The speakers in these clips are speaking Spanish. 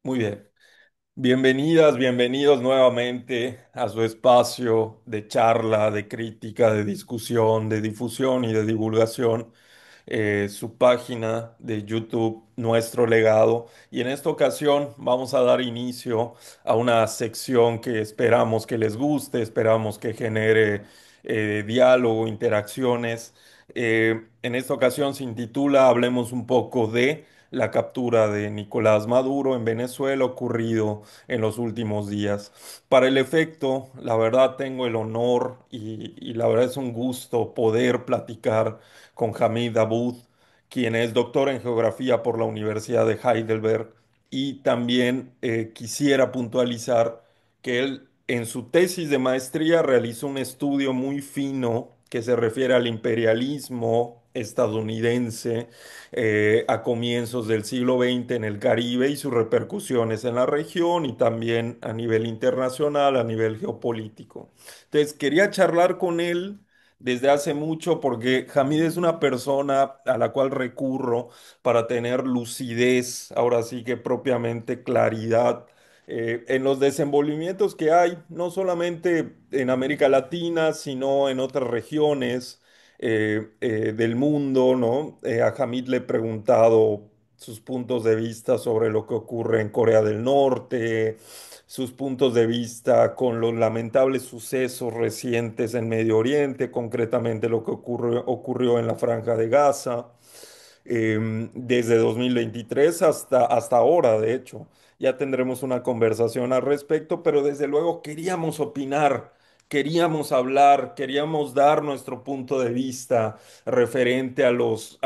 Muy bien. Bienvenidas, bienvenidos nuevamente a su espacio de charla, de crítica, de discusión, de difusión y de divulgación, su página de YouTube, Nuestro Legado. Y en esta ocasión vamos a dar inicio a una sección que esperamos que les guste, esperamos que genere diálogo, interacciones. En esta ocasión se intitula Hablemos un poco de la captura de Nicolás Maduro en Venezuela ocurrido en los últimos días. Para el efecto, la verdad tengo el honor y la verdad es un gusto poder platicar con Hamid Aboud, quien es doctor en geografía por la Universidad de Heidelberg, y también quisiera puntualizar que él en su tesis de maestría realizó un estudio muy fino que se refiere al imperialismo estadounidense a comienzos del siglo XX en el Caribe y sus repercusiones en la región y también a nivel internacional, a nivel geopolítico. Entonces, quería charlar con él desde hace mucho porque Hamid es una persona a la cual recurro para tener lucidez, ahora sí que propiamente claridad. En los desenvolvimientos que hay, no solamente en América Latina, sino en otras regiones del mundo, ¿no? A Hamid le he preguntado sus puntos de vista sobre lo que ocurre en Corea del Norte, sus puntos de vista con los lamentables sucesos recientes en Medio Oriente, concretamente lo que ocurrió en la Franja de Gaza, desde 2023 hasta ahora, de hecho. Ya tendremos una conversación al respecto, pero desde luego queríamos opinar, queríamos hablar, queríamos dar nuestro punto de vista referente a los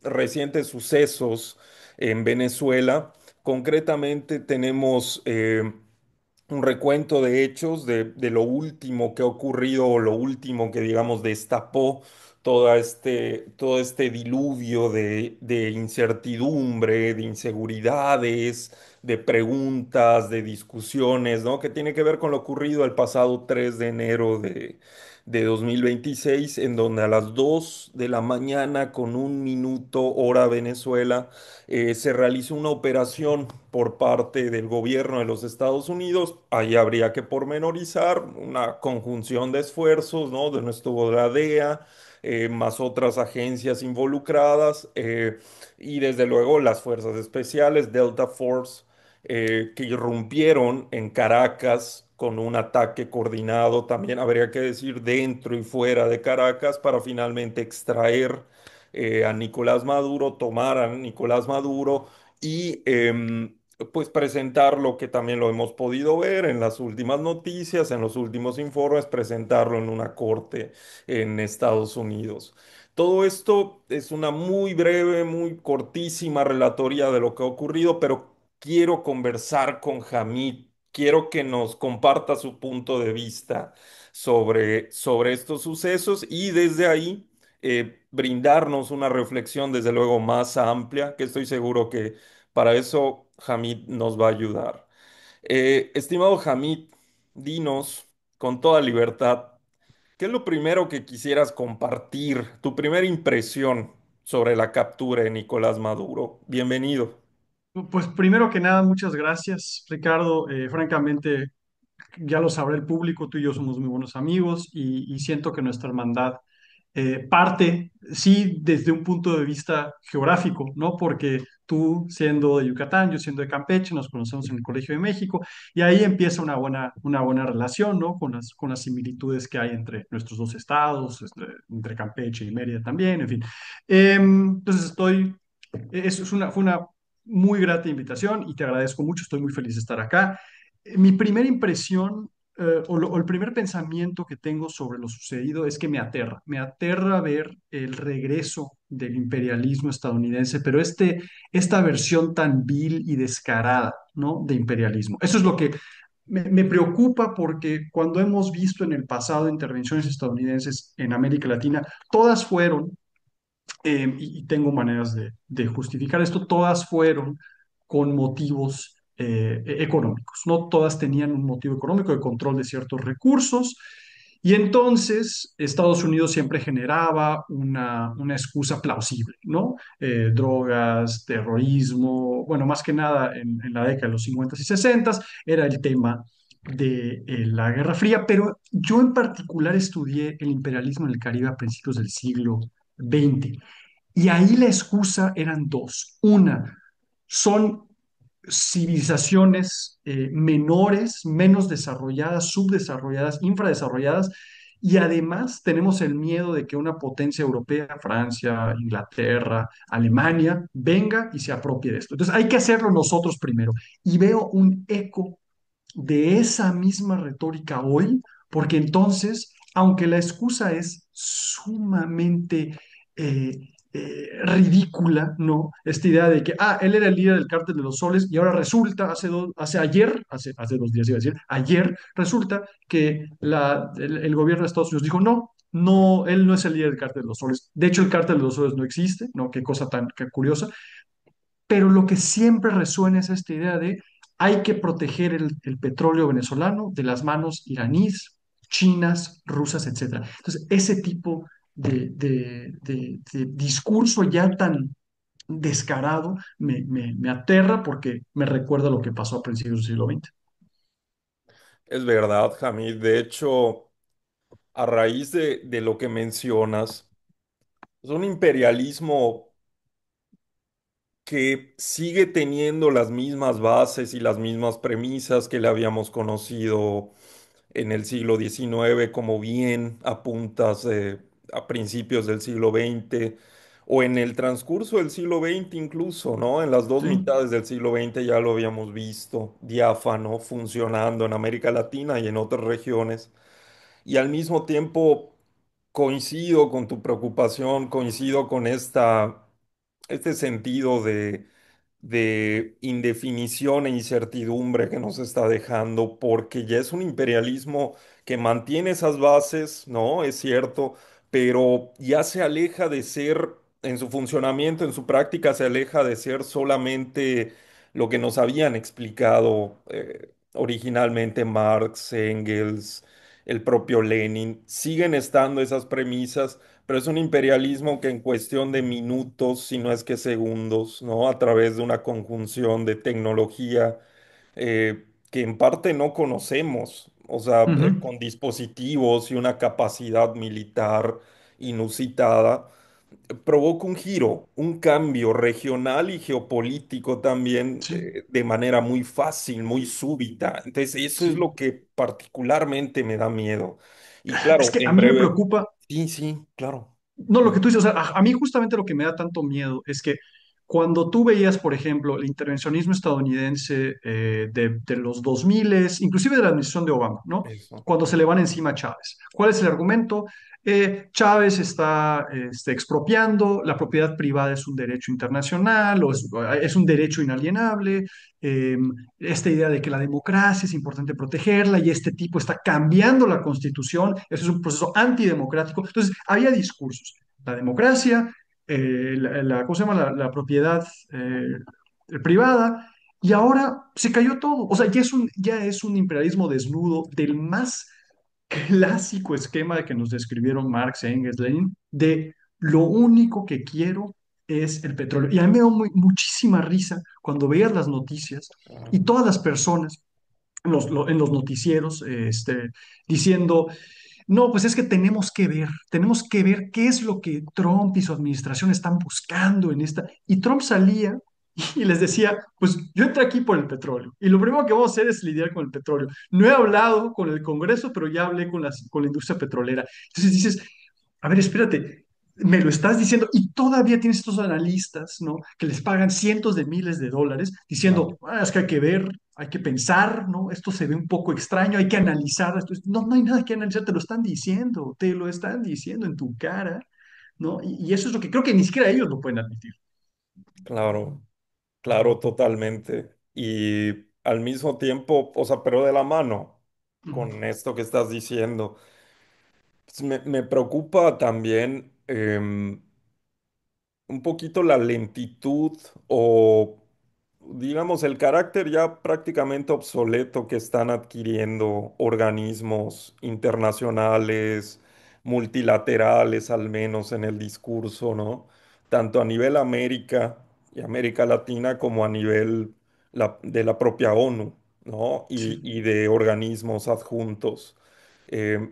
recientes sucesos en Venezuela. Concretamente tenemos un recuento de hechos de lo último que ha ocurrido o lo último que, digamos, destapó todo este diluvio de incertidumbre, de inseguridades, de preguntas, de discusiones, ¿no? Que tiene que ver con lo ocurrido el pasado 3 de enero de 2026, en donde a las 2 de la mañana, con un minuto hora Venezuela, se realizó una operación por parte del gobierno de los Estados Unidos. Ahí habría que pormenorizar una conjunción de esfuerzos, ¿no? De nuestro la DEA, más otras agencias involucradas, y desde luego las fuerzas especiales, Delta Force, que irrumpieron en Caracas con un ataque coordinado, también habría que decir dentro y fuera de Caracas, para finalmente extraer a Nicolás Maduro, tomar a Nicolás Maduro y pues presentar lo que también lo hemos podido ver en las últimas noticias, en los últimos informes, presentarlo en una corte en Estados Unidos. Todo esto es una muy breve, muy cortísima relatoría de lo que ha ocurrido, pero quiero conversar con Hamid, quiero que nos comparta su punto de vista sobre estos sucesos y desde ahí brindarnos una reflexión desde luego más amplia, que estoy seguro que para eso Hamid nos va a ayudar. Estimado Hamid, dinos con toda libertad, ¿qué es lo primero que quisieras compartir, tu primera impresión sobre la captura de Nicolás Maduro? Bienvenido. Pues primero que nada, muchas gracias, Ricardo. Francamente, ya lo sabrá el público, tú y yo somos muy buenos amigos y siento que nuestra hermandad parte, sí, desde un punto de vista geográfico, ¿no? Porque tú siendo de Yucatán, yo siendo de Campeche, nos conocemos en el Colegio de México y ahí empieza una buena relación, ¿no? Con las similitudes que hay entre nuestros dos estados, entre Campeche y Mérida también, en fin. Entonces fue una muy grata invitación y te agradezco mucho, estoy muy feliz de estar acá. Mi primera impresión o el primer pensamiento que tengo sobre lo sucedido es que me aterra ver el regreso del imperialismo estadounidense, pero esta versión tan vil y descarada, ¿no? De imperialismo. Eso es lo que me preocupa porque cuando hemos visto en el pasado intervenciones estadounidenses en América Latina, todas fueron y tengo maneras de justificar esto, todas fueron con motivos económicos, no todas tenían un motivo económico de control de ciertos recursos Y entonces Estados Unidos siempre generaba una excusa plausible, ¿no? Drogas, terrorismo, bueno, más que nada en la década de los 50 y 60 era el tema de la Guerra Fría, pero yo en particular estudié el imperialismo en el Caribe a principios del siglo XX. Y ahí la excusa eran dos. Una, son civilizaciones menores, menos desarrolladas, subdesarrolladas, infradesarrolladas, y además tenemos el miedo de que una potencia europea, Francia, Inglaterra, Alemania, venga y se apropie de esto. Entonces hay que hacerlo nosotros primero. Y veo un eco de esa misma retórica hoy, porque entonces, aunque la excusa es sumamente ridícula, ¿no? Esta idea de que, él era el líder del cártel de los soles y ahora resulta, hace 2 días iba a decir, ayer resulta que el gobierno de Estados Unidos dijo, no, no, él no es el líder del cártel de los soles. De hecho, el cártel de los soles no existe, ¿no? Qué cosa tan qué curiosa. Pero lo que siempre resuena es esta idea de hay que proteger el petróleo venezolano de las manos iraníes, chinas, rusas, etcétera. Entonces, ese tipo de discurso ya tan descarado me aterra porque me recuerda lo que pasó a principios del siglo XX. Es verdad, Hamid. De hecho, a raíz de lo que mencionas, es un imperialismo que sigue teniendo las mismas bases y las mismas premisas que le habíamos conocido en el siglo XIX, como bien apuntas a principios del siglo XX o en el transcurso del siglo XX incluso, ¿no? En las dos Sí. mitades del siglo XX ya lo habíamos visto, diáfano, funcionando en América Latina y en otras regiones. Y al mismo tiempo coincido con tu preocupación, coincido con este sentido de indefinición e incertidumbre que nos está dejando, porque ya es un imperialismo que mantiene esas bases, ¿no? Es cierto, pero ya se aleja de ser, en su funcionamiento, en su práctica, se aleja de ser solamente lo que nos habían explicado originalmente Marx, Engels, el propio Lenin. Siguen estando esas premisas, pero es un imperialismo que en cuestión de minutos, si no es que segundos, ¿no? A través de una conjunción de tecnología que en parte no conocemos, o sea, Ujú. con dispositivos y una capacidad militar inusitada, provoca un giro, un cambio regional y geopolítico también Sí, de manera muy fácil, muy súbita. Entonces, eso es lo sí. que particularmente me da miedo. Y Es claro, que a en mí me breve, preocupa. sí, sí, claro. No, lo que tú dices, o sea, a mí justamente lo que me da tanto miedo es que cuando tú veías, por ejemplo, el intervencionismo estadounidense de los 2000, inclusive de la administración de Obama, ¿no? Eso, Cuando se le van encima a Chávez. ¿Cuál es el argumento? Chávez está expropiando, la propiedad privada es un derecho internacional, es un derecho inalienable, eh, esta idea de que la democracia es importante protegerla y este tipo está cambiando la constitución, eso es un proceso antidemocrático. Entonces, había discursos, la democracia, ¿cómo se llama? La propiedad privada, y ahora se cayó todo. O sea, ya es un imperialismo desnudo del más clásico esquema que nos describieron Marx, Engels, Lenin, de lo único que quiero es el petróleo. Y a mí me dio muchísima risa cuando veías las noticias y claro. todas las personas en los noticieros diciendo, no, pues es que tenemos que ver qué es lo que Trump y su administración están buscando en esta. Y Trump salía y les decía, pues yo entré aquí por el petróleo y lo primero que vamos a hacer es lidiar con el petróleo. No he hablado con el Congreso, pero ya hablé con la industria petrolera. Entonces dices, a ver, espérate, me lo estás diciendo y todavía tienes estos analistas, ¿no? Que les pagan cientos de miles de dólares Claro. diciendo, es que hay que ver, hay que pensar, ¿no? Esto se ve un poco extraño, hay que analizar esto. No, no hay nada que analizar, te lo están diciendo en tu cara, ¿no? Y eso es lo que creo que ni siquiera ellos lo pueden admitir. Claro, claro, totalmente. Y al mismo tiempo, o sea, pero de la mano Ujú. con esto que estás diciendo, pues me preocupa también un poquito la lentitud o digamos, el carácter ya prácticamente obsoleto que están adquiriendo organismos internacionales, multilaterales, al menos en el discurso, ¿no? Tanto a nivel América y América Latina como a nivel de la propia ONU, ¿no? Sí, Y de organismos adjuntos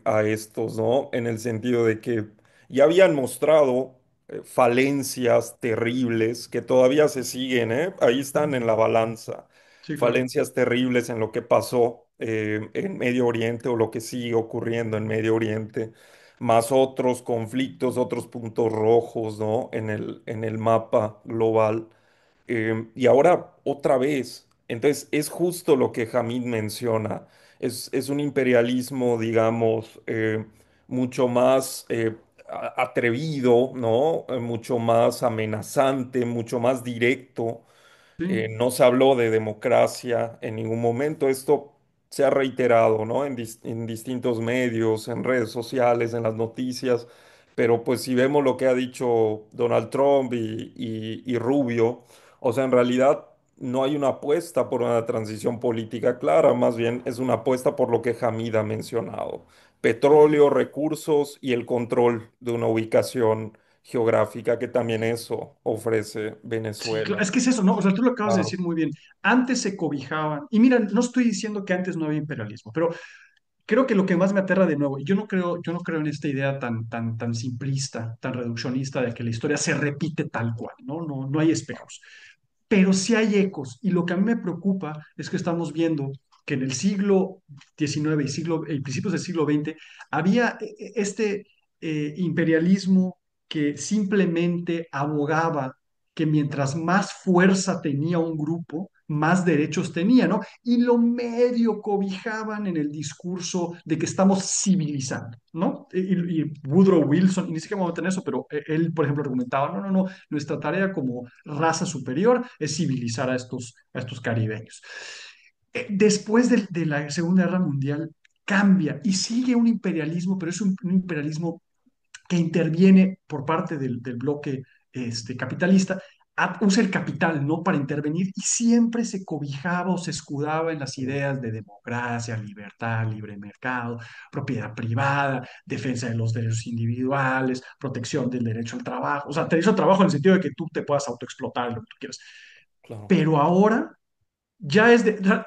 a estos, ¿no? En el sentido de que ya habían mostrado falencias terribles que todavía se siguen, ¿eh? Ahí están en la balanza. sí, claro. Falencias terribles en lo que pasó en Medio Oriente o lo que sigue ocurriendo en Medio Oriente, más otros conflictos, otros puntos rojos, ¿no? En el mapa global. Y ahora otra vez, entonces es justo lo que Hamid menciona, es un imperialismo, digamos, mucho más atrevido, ¿no? Mucho más amenazante, mucho más directo. Sí, No se habló de democracia en ningún momento. Esto se ha reiterado, ¿no? En distintos medios, en redes sociales, en las noticias. Pero pues si vemos lo que ha dicho Donald Trump y Rubio, o sea, en realidad no hay una apuesta por una transición política clara, más bien es una apuesta por lo que Hamid ha mencionado: petróleo, recursos y el control de una ubicación geográfica, que también eso ofrece sí, Venezuela. es que es eso, ¿no? O sea, tú lo acabas de Claro, decir muy bien. Antes se cobijaban, y mira, no estoy diciendo que antes no había imperialismo, pero creo que lo que más me aterra de nuevo, y yo no creo en esta idea tan simplista, tan reduccionista de que la historia se repite tal cual, ¿no? No, no hay espejos. Pero sí hay ecos, y lo que a mí me preocupa es que estamos viendo que en el siglo XIX y principios del siglo XX había este imperialismo que simplemente abogaba que mientras más fuerza tenía un grupo, más derechos tenía, ¿no? Y lo medio cobijaban en el discurso de que estamos civilizando, ¿no? Y Woodrow Wilson, y ni siquiera vamos a tener eso, pero él, por ejemplo, argumentaba, no, no, no, nuestra tarea como raza superior es civilizar a estos caribeños. Después de la Segunda Guerra Mundial cambia y sigue un imperialismo, pero es un imperialismo que interviene por parte del bloque capitalista, usa el capital, ¿no? Para intervenir y siempre se cobijaba o se escudaba en las mm, ideas de democracia, libertad, libre mercado, propiedad privada, defensa de los derechos individuales, protección del derecho al trabajo, o sea, derecho al trabajo en el sentido de que tú te puedas autoexplotar lo que tú quieras. claro, Pero ahora ya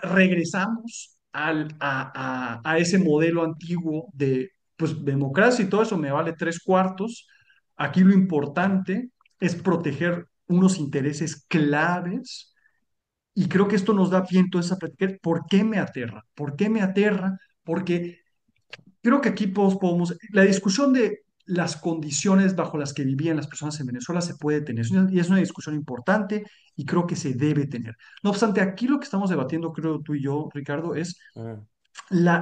regresamos a ese modelo antiguo de pues, democracia y todo eso me vale tres cuartos. Aquí lo importante es proteger unos intereses claves y creo que esto nos da pie entonces a platicar por qué me aterra. ¿Por qué me aterra? Porque creo que aquí la discusión de las condiciones bajo las que vivían las personas en Venezuela se puede tener, y es una discusión importante y creo que se debe tener. No obstante, aquí lo que estamos debatiendo, creo tú y yo, Ricardo, es mm,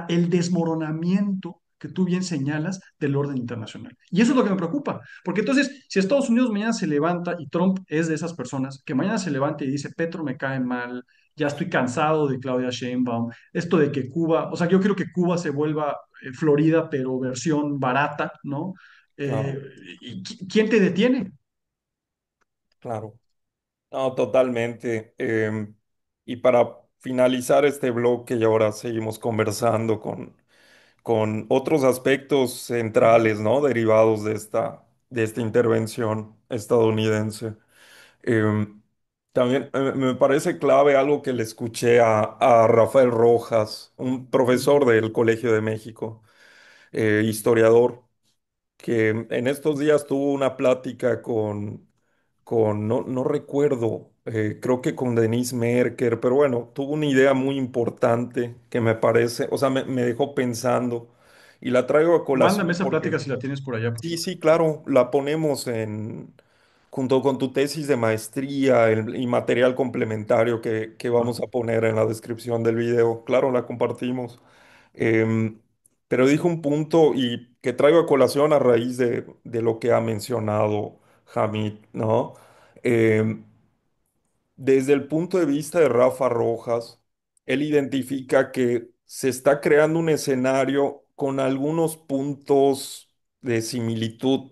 el desmoronamiento que tú bien señalas del orden internacional. Y eso es lo que me preocupa, porque entonces, si Estados Unidos mañana se levanta, y Trump es de esas personas, que mañana se levanta y dice, Petro me cae mal, ya estoy cansado de Claudia Sheinbaum, esto de que Cuba, o sea, yo quiero que Cuba se vuelva Florida, pero versión barata, ¿no? Eh, claro, ¿Quién te detiene? claro. No, totalmente. Y para finalizar este bloque, y ahora seguimos conversando con otros aspectos centrales, ¿no? Derivados de esta intervención estadounidense. Em, También me parece clave algo que le escuché a Rafael Rojas, un profesor del Colegio de México, historiador, que en estos días tuvo una plática no, no recuerdo, creo que con Denise Merker, pero bueno, tuvo una idea muy importante que me parece, o sea, me dejó pensando y la traigo a Mándame colación esa porque plática si la tienes por allá, por sí, favor. sí, claro, la ponemos junto con tu tesis de maestría y material complementario que Va. vamos a poner en la descripción del video. Claro, la compartimos. Em, pero dijo un punto y que traigo a colación a raíz de lo que ha mencionado Hamid, ¿no? Em, Desde el punto de vista de Rafa Rojas, él identifica que se está creando un escenario con algunos puntos de similitud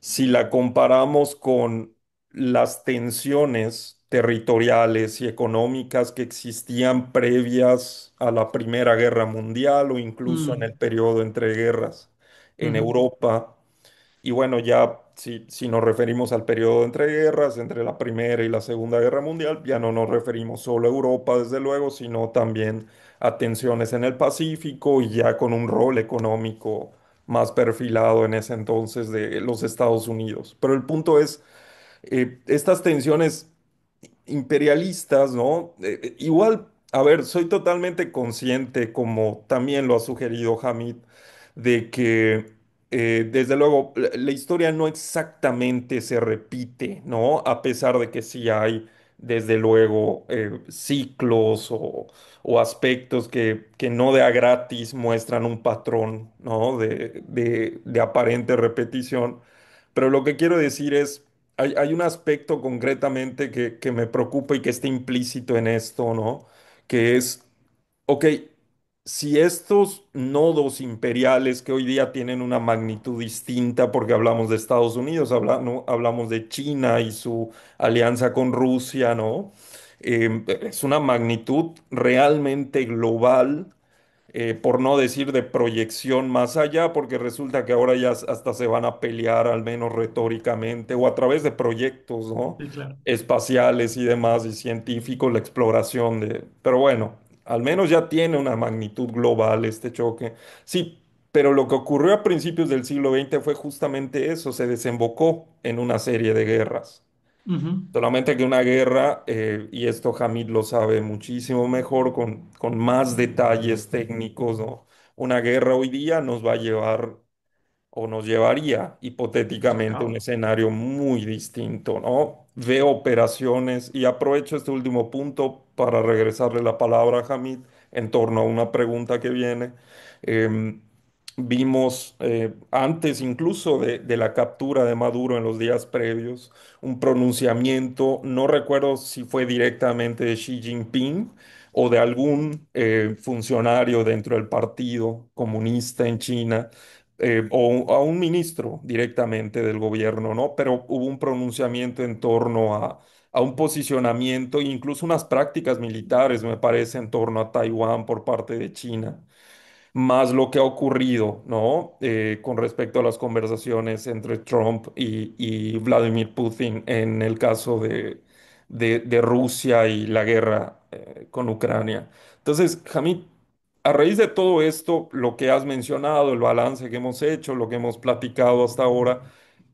si la comparamos con las tensiones territoriales y económicas que existían previas a la Primera Guerra Mundial o incluso en el Mm, periodo entre guerras en ujú, Europa. Y bueno, ya si nos referimos al periodo entre guerras, entre la Primera y la Segunda Guerra Mundial, ya no nos referimos solo a Europa, desde luego, sino también a tensiones en el Pacífico y ya con un rol económico más perfilado en ese entonces de los Estados Unidos. Pero el punto es, estas tensiones imperialistas, ¿no? Igual, a ver, soy totalmente consciente, como también lo ha sugerido Hamid, de que desde luego la historia no exactamente se repite, ¿no? A pesar de que sí hay, desde luego, ciclos o aspectos que no de a gratis muestran un patrón, ¿no? De aparente repetición. Pero lo que quiero decir es hay un aspecto concretamente que me preocupa y que está implícito en esto, ¿no? Que es, ok, si estos nodos imperiales que hoy día tienen una magnitud distinta, porque hablamos de Estados Unidos, ¿no? Hablamos de China y su alianza con Rusia, ¿no? Es una magnitud realmente global, por no decir de proyección más allá, porque resulta que ahora ya hasta se van a pelear, al menos retóricamente, o a través de proyectos, ¿no? sí, claro. Espaciales y demás, y científicos, la exploración de... Pero bueno, al menos ya tiene una magnitud global este choque. Sí, pero lo que ocurrió a principios del siglo XX fue justamente eso, se desembocó en una serie de guerras. Ujú. Solamente que una guerra, y esto Hamid lo sabe muchísimo mejor, con más detalles técnicos, ¿no? Una guerra hoy día nos va a llevar o nos llevaría Pues hipotéticamente a un acaba. escenario muy distinto, ¿no? Veo operaciones y aprovecho este último punto para regresarle la palabra a Hamid en torno a una pregunta que viene. Em, Vimos antes incluso de la captura de Maduro en los días previos un pronunciamiento, no recuerdo si fue directamente de Xi Jinping o de algún funcionario dentro del Partido Comunista en China, o a un ministro directamente del gobierno, ¿no? Pero hubo un pronunciamiento en torno a un posicionamiento e incluso unas prácticas militares, me parece, en torno a Taiwán por parte de China más lo que ha ocurrido, ¿no? Con respecto a las conversaciones entre Trump y Vladimir Putin en el caso de Rusia y la guerra con Ucrania. Entonces, Hamid, a raíz de todo esto, lo que has mencionado, el balance que hemos hecho, lo que hemos platicado hasta ahora,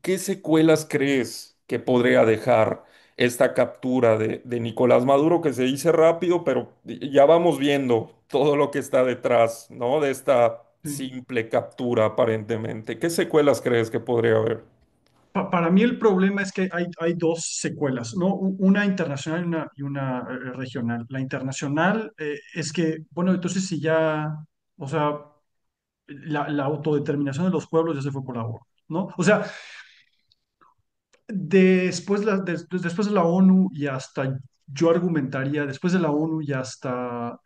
¿qué secuelas crees que podría dejar esta captura de Nicolás Maduro, que se dice rápido, pero ya vamos viendo todo lo que está detrás, ¿no? De esta Sí. simple captura aparentemente? ¿Qué secuelas crees que podría haber? Para mí el problema es que hay dos secuelas, ¿no? Una internacional y una regional. La internacional es que, bueno, entonces si ya, o sea, la autodeterminación de los pueblos ya se fue por la borda, ¿no? O sea, después de la ONU y hasta, yo argumentaría, después de la ONU y hasta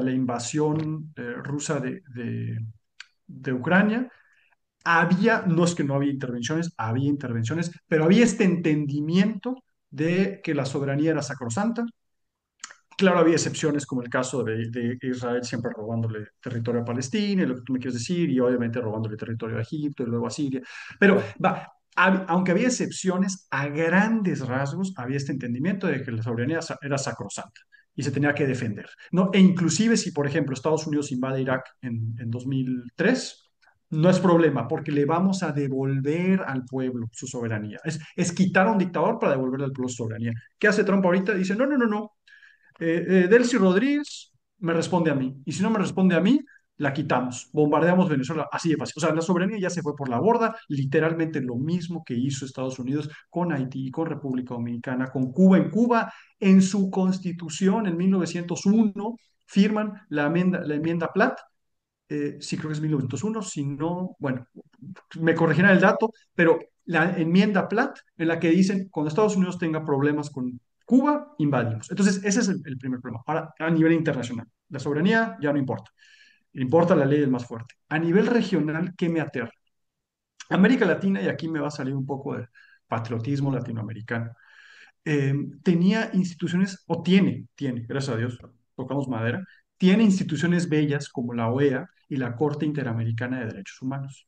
la invasión rusa de Ucrania, no es que no había intervenciones, pero había este entendimiento de que la soberanía era sacrosanta. Claro, había excepciones como el caso de Israel siempre robándole territorio a Palestina, y lo que tú me quieres decir, y obviamente robándole territorio a Egipto y luego a Siria. Pero aunque había excepciones, a grandes rasgos había este entendimiento de que la soberanía era sacrosanta y se tenía que defender, ¿no? E inclusive si, por ejemplo, Estados Unidos invade Irak en 2003, no es problema, porque le vamos a devolver al pueblo su soberanía. Es quitar a un dictador para devolverle al pueblo su soberanía. ¿Qué hace Trump ahorita? Dice, no, no, no, no. Delcy Rodríguez me responde a mí. Y si no me responde a mí, la quitamos. Bombardeamos Venezuela. Así de fácil. O sea, la soberanía ya se fue por la borda. Literalmente lo mismo que hizo Estados Unidos con Haití, con República Dominicana, con Cuba. En Cuba, en su constitución, en 1901, firman la enmienda Platt. Sí, creo que es 1901. Si no, bueno, me corregirán el dato, pero la enmienda Platt en la que dicen, cuando Estados Unidos tenga problemas con Cuba, invadimos. Entonces, ese es el primer problema. Ahora, a nivel internacional, la soberanía ya no importa. Importa la ley del más fuerte. A nivel regional, ¿qué me aterra? América Latina, y aquí me va a salir un poco de patriotismo latinoamericano. eh, tenía instituciones, o tiene, gracias a Dios, tocamos madera, tiene instituciones bellas como la OEA y la Corte Interamericana de Derechos Humanos.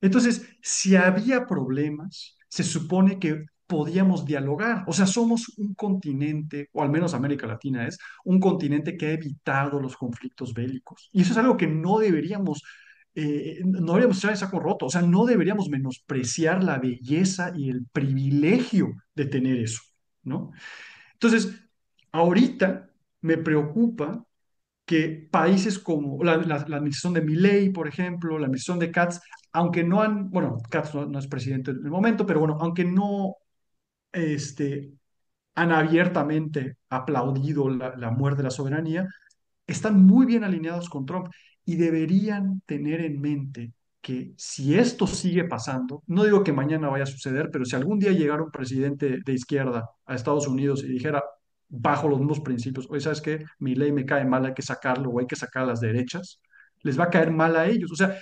Entonces, si había problemas, se supone que podíamos dialogar. O sea, somos un continente, o al menos América Latina es, un continente que ha evitado los conflictos bélicos. Y eso es algo que no deberíamos echar en saco roto. O sea, no deberíamos menospreciar la belleza y el privilegio de tener eso, ¿no? Entonces, ahorita me preocupa que países como la administración de Milei, por ejemplo, la administración de Katz, aunque no han, bueno, Katz no es presidente en el momento, pero bueno, aunque no este, han abiertamente aplaudido la muerte de la soberanía, están muy bien alineados con Trump y deberían tener en mente que si esto sigue pasando, no digo que mañana vaya a suceder, pero si algún día llegara un presidente de izquierda a Estados Unidos y dijera, bajo los mismos principios, oye, ¿sabes qué? Mi ley me cae mal, hay que sacarlo o hay que sacar a las derechas, les va a caer mal a ellos. O sea,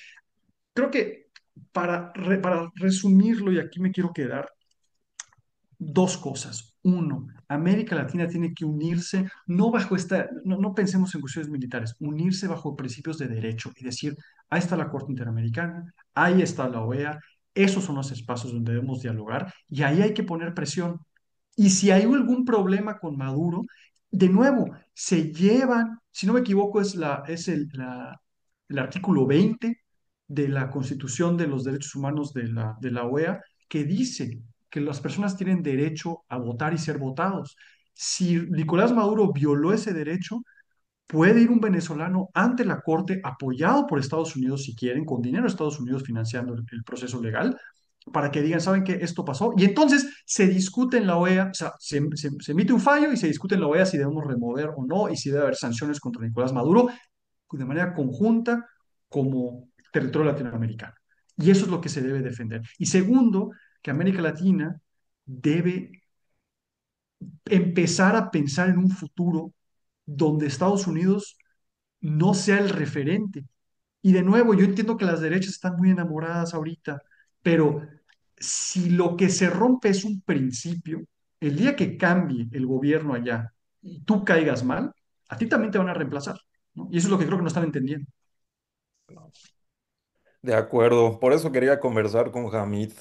creo que para resumirlo, y aquí me quiero quedar, dos cosas. Uno, América Latina tiene que unirse, no pensemos en cuestiones militares, unirse bajo principios de derecho y decir, ahí está la Corte Interamericana, ahí está la OEA, esos son los espacios donde debemos dialogar y ahí hay que poner presión. Y si hay algún problema con Maduro, de nuevo, se llevan, si no me equivoco, el artículo 20 de la Constitución de los Derechos Humanos de la OEA, que dice que las personas tienen derecho a votar y ser votados. Si Nicolás Maduro violó ese derecho, puede ir un venezolano ante la corte apoyado por Estados Unidos si quieren, con dinero de Estados Unidos financiando el proceso legal, para que digan, ¿saben qué? Esto pasó. Y entonces se discute en la OEA, o sea, se emite un fallo y se discute en la OEA si debemos remover o no y si debe haber sanciones contra Nicolás Maduro de manera conjunta como territorio latinoamericano. Y eso es lo que se debe defender. Y segundo, que América Latina debe empezar a pensar en un futuro donde Estados Unidos no sea el referente. Y de nuevo, yo entiendo que las derechas están muy enamoradas ahorita, pero si lo que se rompe es un principio, el día que cambie el gobierno allá y tú caigas mal, a ti también te van a reemplazar, ¿no? Y eso es lo que creo que no están entendiendo. De acuerdo, por eso quería conversar con Hamid,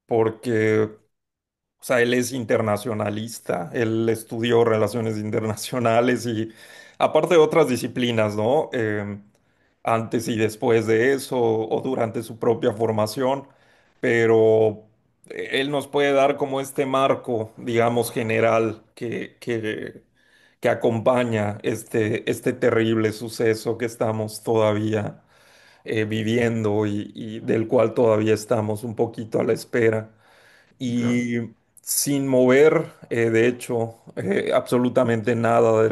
porque, o sea, él es internacionalista, él estudió relaciones internacionales y aparte de otras disciplinas, ¿no? Antes y después de eso o durante su propia formación, pero él nos puede dar como este marco, digamos, general que acompaña este terrible suceso que estamos todavía viviendo y del cual todavía estamos un poquito a la espera. Claro, Y sin mover, de hecho, absolutamente nada de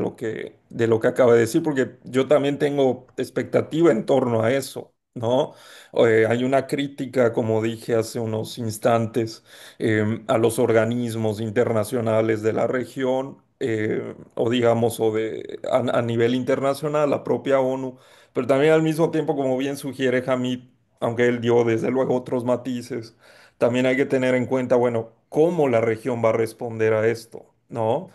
lo que acaba de decir, porque yo también tengo expectativa en torno a eso, ¿no? Hay una crítica, como dije hace unos instantes, a los organismos internacionales de la región, o digamos, a nivel internacional, la propia ONU, pero también al mismo tiempo, como bien sugiere Hamid, aunque él dio desde luego otros matices, también hay que tener en cuenta, bueno, cómo la región va a responder a esto, ¿no?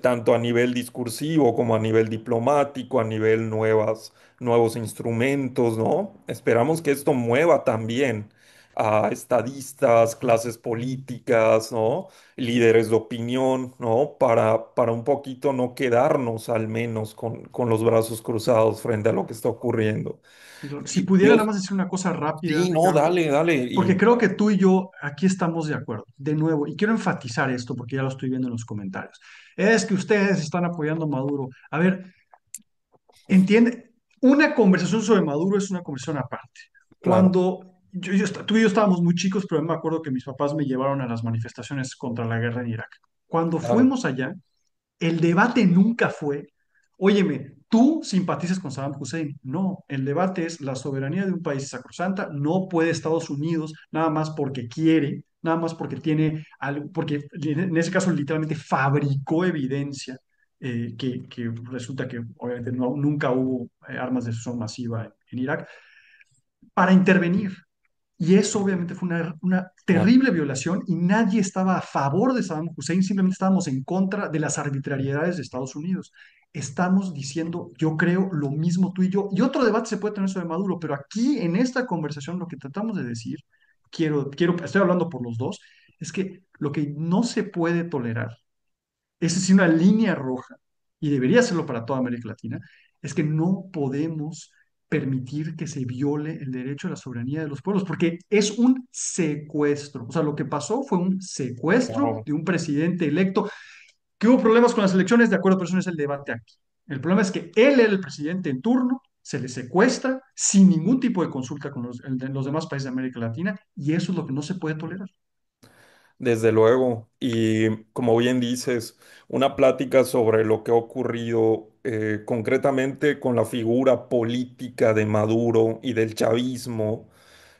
Tanto a nivel discursivo como a nivel diplomático, a nivel nuevos instrumentos, ¿no? Esperamos que esto mueva también a estadistas, clases políticas, ¿no? Líderes de opinión, ¿no? Para un poquito no quedarnos al menos con los brazos cruzados frente a lo que está ocurriendo. claro. Si Y pudiera nada Dios, más decir una cosa rápida, sí, no, Ricardo, dale, dale. porque creo que tú y yo aquí estamos de acuerdo. De nuevo, y quiero enfatizar esto porque ya lo estoy viendo en los comentarios. Es que ustedes están apoyando a Maduro. A ver, entiende, una conversación sobre Maduro es una conversación aparte. Claro, Tú y yo estábamos muy chicos, pero me acuerdo que mis papás me llevaron a las manifestaciones contra la guerra en Irak. Cuando claro. fuimos allá, el debate nunca fue, óyeme, tú simpatizas con Saddam Hussein. No, el debate es la soberanía de un país es sacrosanta, no puede Estados Unidos nada más porque quiere, nada más porque tiene algo, porque en ese caso literalmente fabricó evidencia que resulta que obviamente nunca hubo armas de destrucción masiva en Irak, para intervenir. Y eso obviamente fue una Claro. terrible violación y nadie estaba a favor de Saddam Hussein, simplemente estábamos en contra de las arbitrariedades de Estados Unidos. Estamos diciendo, yo creo lo mismo tú y yo. Y otro debate se puede tener sobre Maduro, pero aquí en esta conversación lo que tratamos de decir, estoy hablando por los dos, es que lo que no se puede tolerar, es decir, una línea roja, y debería serlo para toda América Latina, es que no podemos permitir que se viole el derecho a la soberanía de los pueblos, porque es un secuestro. O sea, lo que pasó fue un secuestro Claro. de un presidente electo. ¿Que hubo problemas con las elecciones? De acuerdo, pero eso no es el debate aquí. El problema es que él era el presidente en turno, se le secuestra sin ningún tipo de consulta con los demás países de América Latina, y eso es lo que no se puede tolerar. Desde luego, y como bien dices, una plática sobre lo que ha ocurrido concretamente con la figura política de Maduro y del chavismo,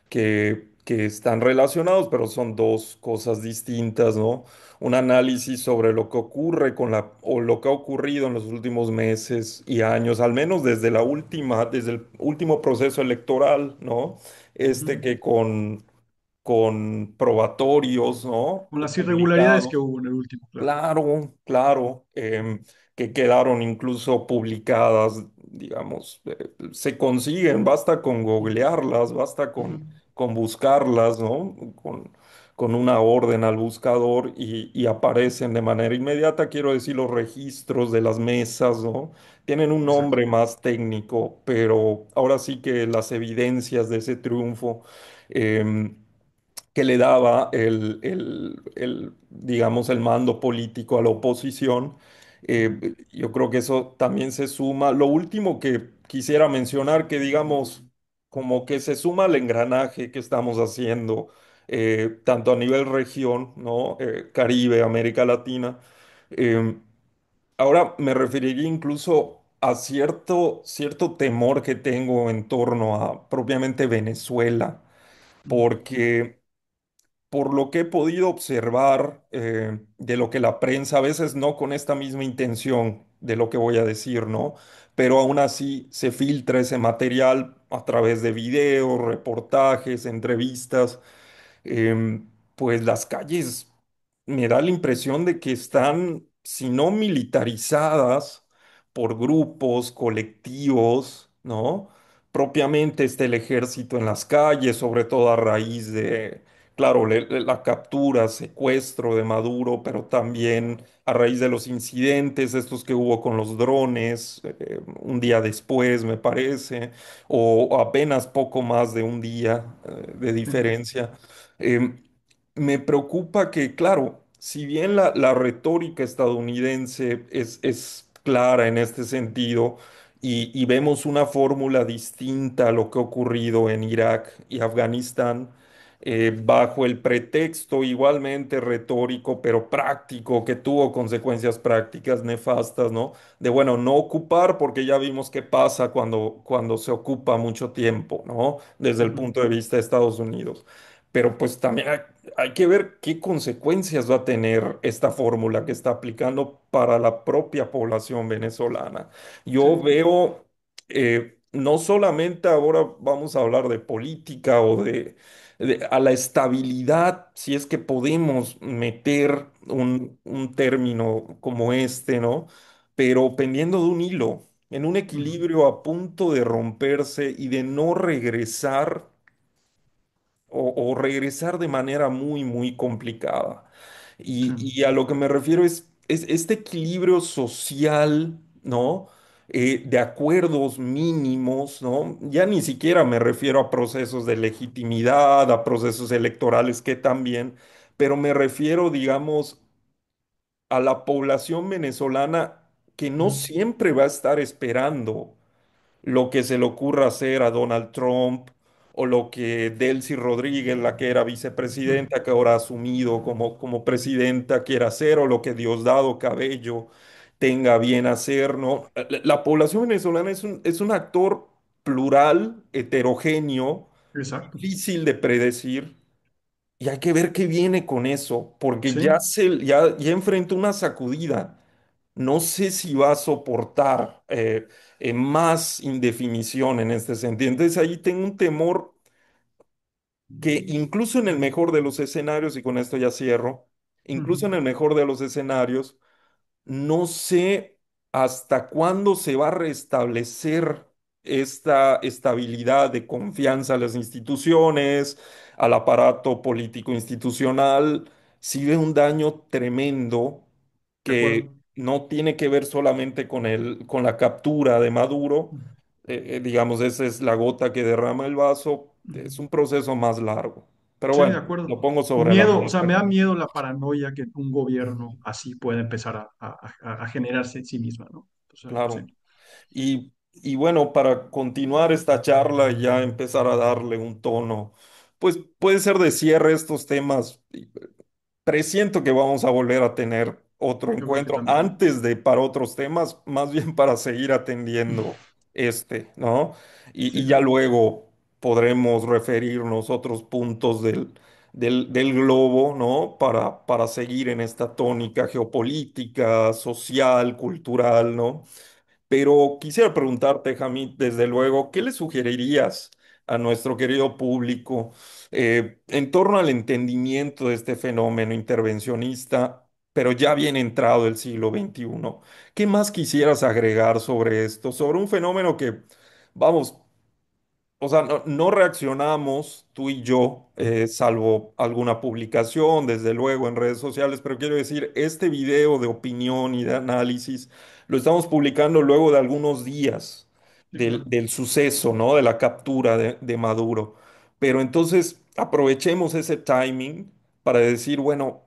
que están relacionados, pero son dos cosas distintas, ¿no? Un análisis sobre lo que ocurre con o lo que ha ocurrido en los últimos meses y años, al menos desde el último proceso electoral, ¿no? Este Ujú. que con probatorios, ¿no? Con las irregularidades que Publicados. hubo en el último, claro. Claro, claro, que quedaron incluso publicadas, digamos, se consiguen, basta con Ujú, googlearlas, basta ujú, con buscarlas, ¿no? Con una orden al buscador y aparecen de manera inmediata, quiero decir, los registros de las mesas, ¿no? Tienen un exacto. nombre más técnico, pero ahora sí que las evidencias de ese triunfo. em, que le daba digamos, el mando político a la oposición. Ujú, Yo creo que eso también se suma. Lo último que quisiera mencionar, que digamos, como que se suma al engranaje que estamos haciendo, tanto a nivel región, ¿no? Caribe, América Latina. eh, Ahora me referiría incluso a cierto temor que tengo en torno a propiamente Venezuela, ujú, porque por lo que he podido observar de lo que la prensa, a veces no con esta misma intención de lo que voy a decir, ¿no? Pero aún así se filtra ese material a través de videos, reportajes, entrevistas, pues las calles me da la impresión de que están, si no militarizadas por grupos, colectivos, ¿no? Propiamente está el ejército en las calles, sobre todo a raíz de, claro, la captura, secuestro de Maduro, pero también a raíz de los incidentes, estos que hubo con los drones, un día después, me parece, o apenas poco más de un día, de ujú, diferencia. Em, Me preocupa que, claro, si bien la retórica estadounidense es clara en este sentido y vemos una fórmula distinta a lo que ha ocurrido en Irak y Afganistán, bajo el pretexto igualmente retórico, pero práctico, que tuvo consecuencias prácticas nefastas, ¿no? De, bueno, no ocupar porque ya vimos qué pasa cuando se ocupa mucho tiempo, ¿no? Desde el ujú. punto de vista de Estados Unidos. Pero pues también hay que ver qué consecuencias va a tener esta fórmula que está aplicando para la propia población venezolana. Yo Sí. veo, no solamente ahora vamos a hablar de política o a la estabilidad, si es que podemos meter un término como este, ¿no? Pero pendiendo de un hilo, en un Ujú, equilibrio a punto de romperse y de no regresar o regresar de manera muy, muy complicada. sí. Y a lo que me refiero es este equilibrio social, ¿no? De acuerdos mínimos, ¿no? Ya ni siquiera me refiero a procesos de legitimidad, a procesos electorales que también, pero me refiero, digamos, a la población venezolana que no Ujú, siempre va a estar esperando lo que se le ocurra hacer a Donald Trump o lo que Delcy Rodríguez, la que era ujú, vicepresidenta, que ahora ha asumido como presidenta, quiera hacer, o lo que Diosdado Cabello tenga bien hacer, ¿no? La población venezolana es un actor plural, heterogéneo, exacto. difícil de predecir. Y hay que ver qué viene con eso, porque Sí. ya enfrenta una sacudida. No sé si va a soportar más indefinición en este sentido. Entonces ahí tengo un temor que incluso en el mejor de los escenarios, y con esto ya cierro, incluso en Ujú. el mejor de los escenarios, no sé hasta cuándo se va a restablecer esta estabilidad de confianza a las instituciones, al aparato político institucional. Si ve un daño tremendo De que acuerdo. no tiene que ver solamente con la captura de Maduro. Ujú. Digamos, esa es la gota que derrama el vaso. Ujú. Es un proceso más largo. Pero Sí, de bueno, acuerdo. lo pongo sobre la Miedo, o sea, mesa. me da miedo la paranoia que un gobierno así pueda empezar a generarse en sí misma, ¿no? O sea, sí. Claro. Y bueno, para continuar esta charla y ya empezar a darle un tono, pues puede ser de cierre estos temas. Presiento que vamos a volver a tener otro Yo creo que encuentro también. antes de para otros temas, más bien para seguir atendiendo este, ¿no? Y Sí, ya no. luego podremos referirnos a otros puntos del globo, ¿no? Para seguir en esta tónica geopolítica, social, cultural, ¿no? Pero quisiera preguntarte, Hamid, desde luego, ¿qué le sugerirías a nuestro querido público en torno al entendimiento de este fenómeno intervencionista, pero ya bien entrado el siglo XXI? ¿Qué más quisieras agregar sobre esto? Sobre un fenómeno que, vamos, o sea, no reaccionamos tú y yo, salvo alguna publicación, desde luego, en redes sociales, pero quiero decir, este video de opinión y de análisis lo estamos publicando luego de algunos días Sí, claro. del suceso, ¿no? De la captura de Maduro. Pero entonces aprovechemos ese timing para decir, bueno,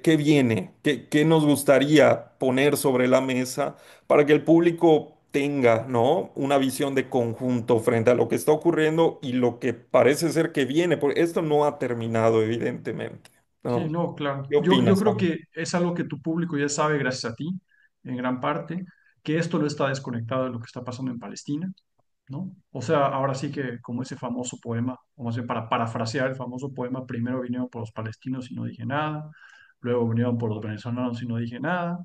¿qué viene? ¿Qué nos gustaría poner sobre la mesa para que el público tenga, ¿no? Una visión de conjunto frente a lo que está ocurriendo y lo que parece ser que viene, porque esto no ha terminado, evidentemente, Sí, ¿no? no, claro. ¿Qué Yo opinas, creo Juan? que es algo que tu público ya sabe gracias a ti, en gran parte, que esto no está desconectado de lo que está pasando en Palestina, ¿no? O sea, ahora sí que como ese famoso poema, o más bien para parafrasear el famoso poema, primero vinieron por los palestinos y no dije nada, luego vinieron por los venezolanos y no dije nada,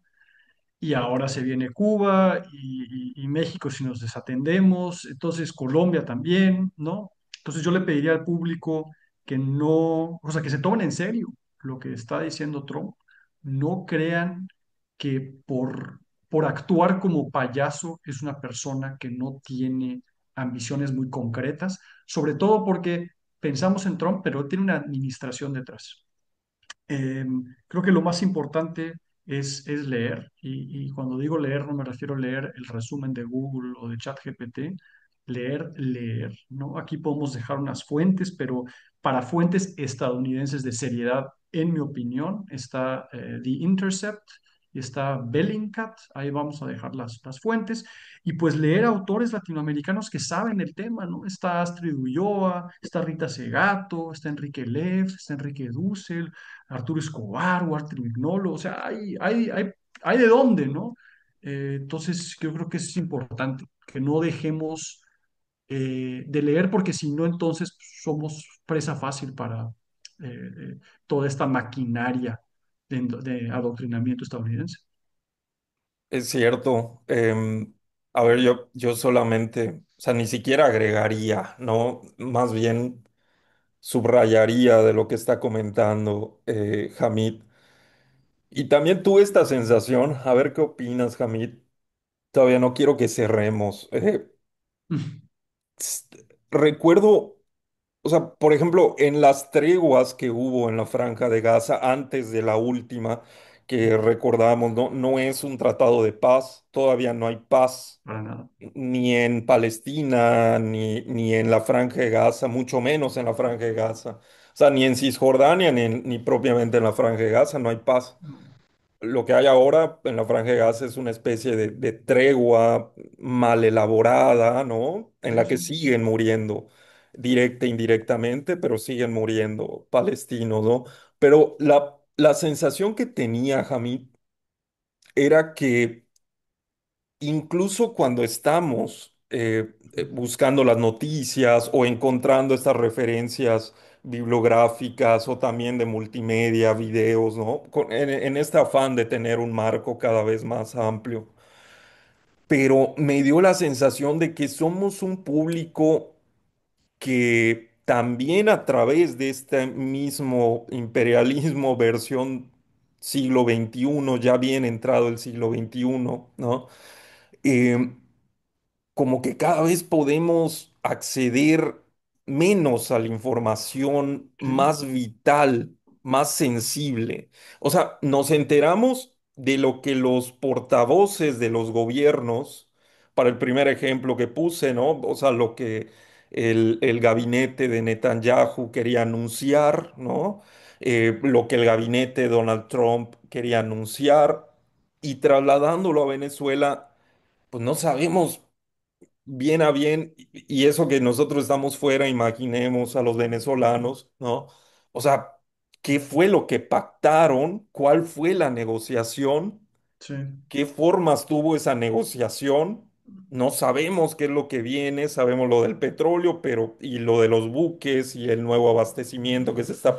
y ahora se viene Cuba y México si nos desatendemos, entonces Colombia también, ¿no? Entonces yo le pediría al público que no, o sea, que se tomen en serio lo que está diciendo Trump, no crean que por actuar como payaso es una persona que no tiene ambiciones muy concretas, sobre todo porque pensamos en Trump, pero él tiene una administración detrás. Creo que lo más importante es leer, y cuando digo leer no me refiero a leer el resumen de Google o de ChatGPT, leer, ¿no? Aquí podemos dejar unas fuentes, pero para fuentes estadounidenses de seriedad, en mi opinión, está The Intercept y está Bellingcat, ahí vamos a dejar las fuentes, y pues leer autores latinoamericanos que saben el tema, ¿no? Está Astrid Ulloa, está Rita Segato, está Enrique Lev, está Enrique Dussel, Arturo Escobar, Walter Mignolo, o sea, hay de dónde, ¿no? Entonces, yo creo que es importante que no dejemos de leer, porque si no, entonces somos presa fácil para toda esta maquinaria de adoctrinamiento estadounidense. Es cierto. A ver, yo solamente, o sea, ni siquiera agregaría, ¿no? Más bien subrayaría de lo que está comentando Hamid. Y también tuve esta sensación, a ver qué opinas, Hamid. Todavía no quiero que cerremos. S- Recuerdo, o sea, por ejemplo, en las treguas que hubo en la Franja de Gaza antes de la última que recordamos, no es un tratado de paz, todavía no hay paz, Para nada. ni en Palestina, ni en la Franja de Gaza, mucho menos en la Franja de Gaza. O sea, ni en Cisjordania, ni propiamente en la Franja de Gaza, no hay paz. No. Lo que hay ahora en la Franja de Gaza es una especie de tregua mal elaborada, ¿no? En Sí, la que sí. siguen muriendo, directa e indirectamente, pero siguen muriendo palestinos, ¿no? Pero la sensación que tenía Hamid era que incluso cuando estamos buscando las noticias o encontrando estas referencias bibliográficas o también de multimedia, videos, ¿no? En este afán de tener un marco cada vez más amplio. Pero me dio la sensación de que somos un público también a través de este mismo imperialismo versión siglo XXI, ya bien entrado el siglo XXI, ¿no? Eh, Como que cada vez podemos acceder menos a la información Sí, más vital, más sensible. O sea, nos enteramos de lo que los portavoces de los gobiernos, para el primer ejemplo que puse, ¿no? O sea, lo que el gabinete de Netanyahu quería anunciar, ¿no? Lo que el gabinete de Donald Trump quería anunciar y trasladándolo a Venezuela, pues no sabemos bien a bien, y eso que nosotros estamos fuera, imaginemos a los venezolanos, ¿no? O sea, ¿qué fue lo que pactaron? ¿Cuál fue la negociación? sí, ¿Qué formas tuvo esa negociación? No sabemos qué es lo que viene, sabemos lo del petróleo, pero y lo de los buques y el nuevo abastecimiento que se está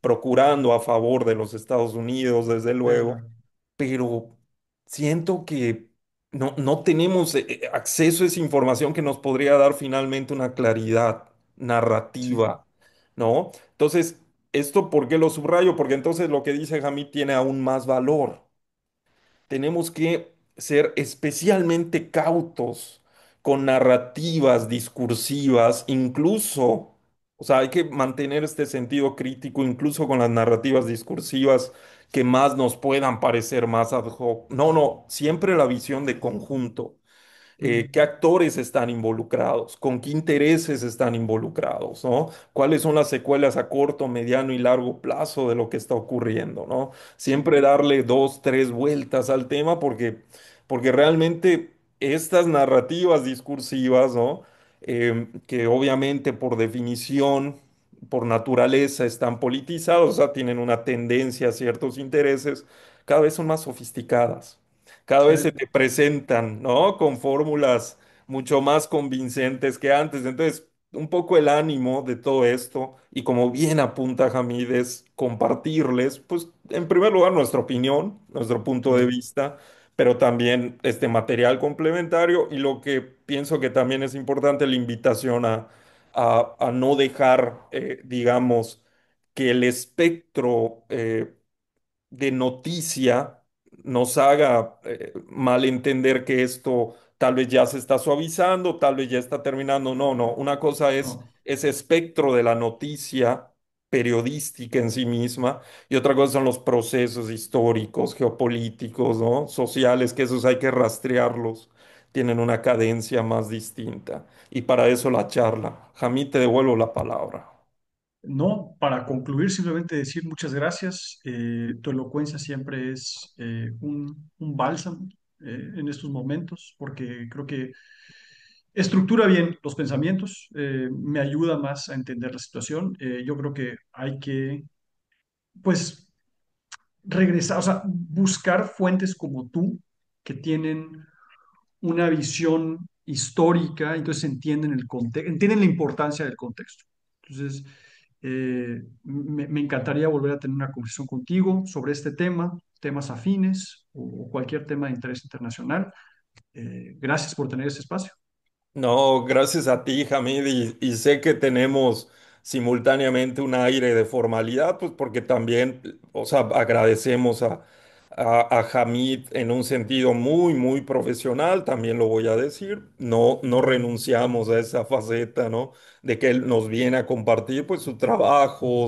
procurando a favor de los Estados Unidos, desde sí, luego, claro. pero siento que no tenemos acceso a esa información que nos podría dar finalmente una claridad Sí, narrativa, ¿no? Entonces, ¿esto por qué lo subrayo? Porque entonces lo que dice Hamid tiene aún más valor. Tenemos que ser especialmente cautos con narrativas discursivas, incluso, o sea, hay que mantener este sentido crítico incluso con las narrativas discursivas que más nos puedan parecer más ad hoc. No, no, siempre la visión de conjunto. mm, ¿Qué actores están involucrados? ¿Con qué intereses están involucrados? ¿No? ¿Cuáles son las secuelas a corto, mediano y largo plazo de lo que está ocurriendo? ¿No? sí, Siempre darle dos, tres vueltas al tema porque realmente estas narrativas discursivas, ¿no? Que obviamente por definición, por naturaleza están politizadas, o sea, tienen una tendencia a ciertos intereses, cada vez son más sofisticadas. Cada sí, vez se te presentan, ¿no? Con fórmulas mucho más convincentes que antes. Entonces, un poco el ánimo de todo esto, y como bien apunta Hamid, es compartirles, pues, en primer lugar, nuestra opinión, nuestro punto de claro, vista, pero también este material complementario, y lo que pienso que también es importante, la invitación a no dejar, digamos, que el espectro de noticia nos haga malentender que esto tal vez ya se está suavizando, tal vez ya está terminando. No, no. Una cosa es no, ese espectro de la noticia periodística en sí misma y otra cosa son los procesos históricos, geopolíticos, ¿no? Sociales, que esos hay que rastrearlos. Tienen una cadencia más distinta. Y para eso la charla. Jamí, te devuelvo la palabra. no, para concluir, simplemente decir muchas gracias. Tu elocuencia siempre es un bálsamo en estos momentos, porque creo que estructura bien los pensamientos, me ayuda más a entender la situación. Yo creo que hay que, pues, regresar, o sea, buscar fuentes como tú que tienen una visión histórica, entonces entienden el contexto, entienden la importancia del contexto. Entonces, me encantaría volver a tener una conversación contigo sobre este tema, temas afines o cualquier tema de interés internacional. Gracias por tener este espacio. No, gracias a ti, Hamid, y sé que tenemos simultáneamente un aire de formalidad, pues porque también, o sea, agradecemos a Hamid en un sentido muy, muy profesional, también lo voy a decir, no renunciamos a esa faceta, ¿no? De que él nos viene a compartir, pues, su trabajo,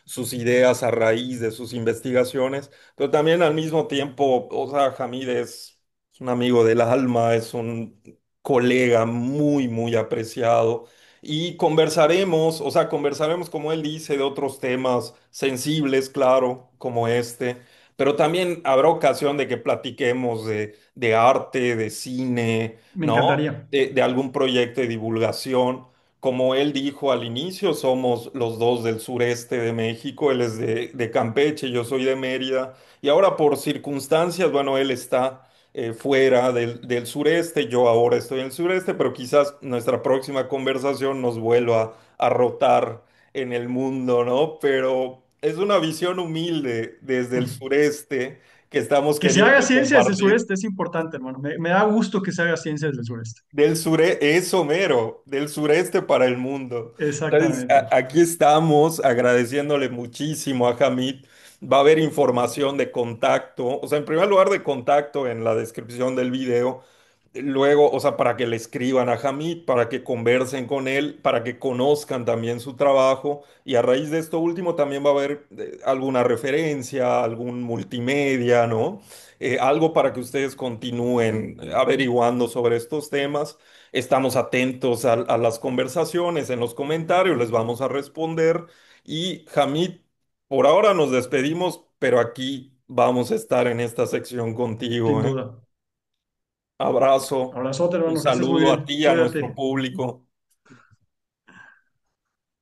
sus ideas a raíz de sus investigaciones, pero también al mismo tiempo, o sea, Hamid es un amigo del alma, es un colega muy, muy apreciado. Y conversaremos, o sea, conversaremos, como él dice, de otros temas sensibles, claro, como este, pero también habrá ocasión de que platiquemos de arte, de cine, Me ¿no? encantaría. De algún proyecto de divulgación. Como él dijo al inicio, somos los dos del sureste de México, él es de Campeche, yo soy de Mérida, y ahora por circunstancias, bueno, él está fuera del sureste, yo ahora estoy en el sureste, pero quizás nuestra próxima conversación nos vuelva a rotar en el mundo, ¿no? Pero es una visión humilde desde el sureste que estamos Que se haga queriendo ciencias del compartir. sureste es importante, hermano. Me da gusto que se haga ciencias del sureste. Eso mero, del sureste para el mundo. Entonces, Exactamente. aquí estamos agradeciéndole muchísimo a Hamid. Va a haber información de contacto, o sea, en primer lugar de contacto en la descripción del video. Luego, o sea, para que le escriban a Hamid, para que conversen con él, para que conozcan también su trabajo. Y a raíz de esto último también va a haber alguna referencia, algún multimedia, ¿no? Algo para que ustedes continúen averiguando sobre estos temas. Estamos atentos a las conversaciones en los comentarios, les vamos a responder. Y Hamid, por ahora nos despedimos, pero aquí vamos a estar en esta sección Sin contigo, ¿eh? duda. Abrazo, Abrazote, un hermano, que estés muy saludo a bien. ti y a nuestro Cuídate. público.